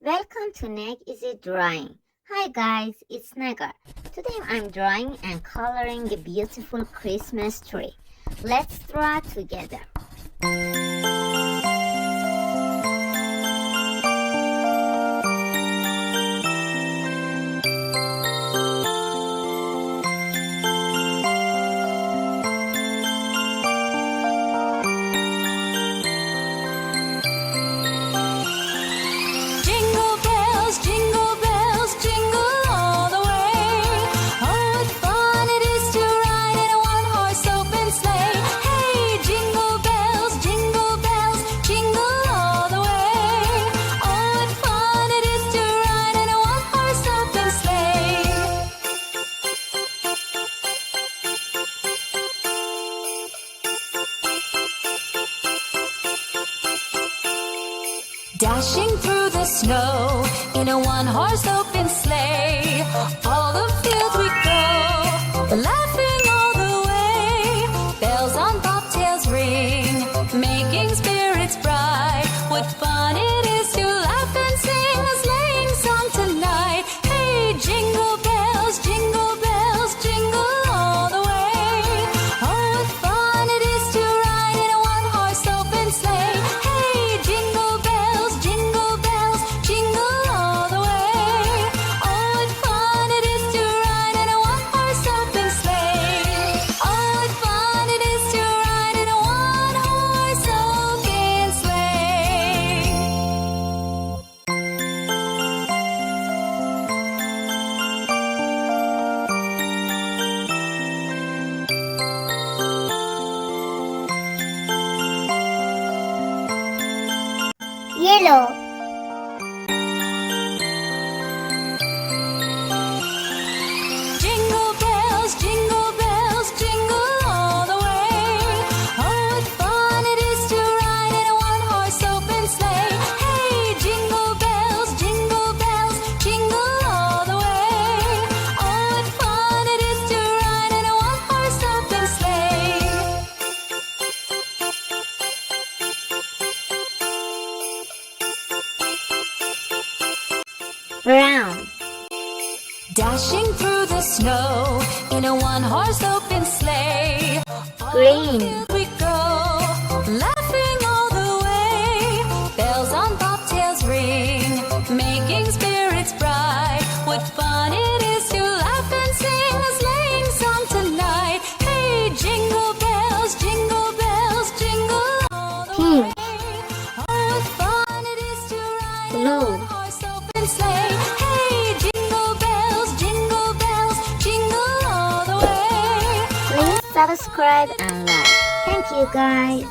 Welcome to NegEasyDrawing. Hi guys, it's Negar. Today I'm drawing and coloring a beautiful Christmas tree. Let's draw together. Dashing through the snow in a one-horse open sleigh, all the fields we go, laughing all the way. Bells on bobtails ring, making spirits bright. What fun it is to laugh and sing a sleighing song tonight. Hey, jingle bells, jingle all the way. Oh, what fun it is to ride in a one-horse open sleigh. Hey, jingle bells, jingle all the way. Oh, what fun it is to ride in a one-horse open sleigh. Oh, what fun it is to ride in a one-horse open sleigh. Yellow. Jingle bells, jingle all the way. Oh, what fun it is to ride in a one-horse open sleigh. Hey, jingle bells, jingle all the way. Oh, what fun it is to ride in a one-horse open sleigh. Brown. Dashing through the snow in a one-horse open sleigh. Green. We go, laughing all the way. Bells on bobtails ring, making spirits bright. What fun it is to laugh and sing a sleighing song tonight. Hey, jingle bells, jingle all the Pink. way. Oh, what fun it is to ride in a Blue. one-horse open sleigh. Hey, jingle bells, jingle all the way. Please subscribe and like. Thank you guys.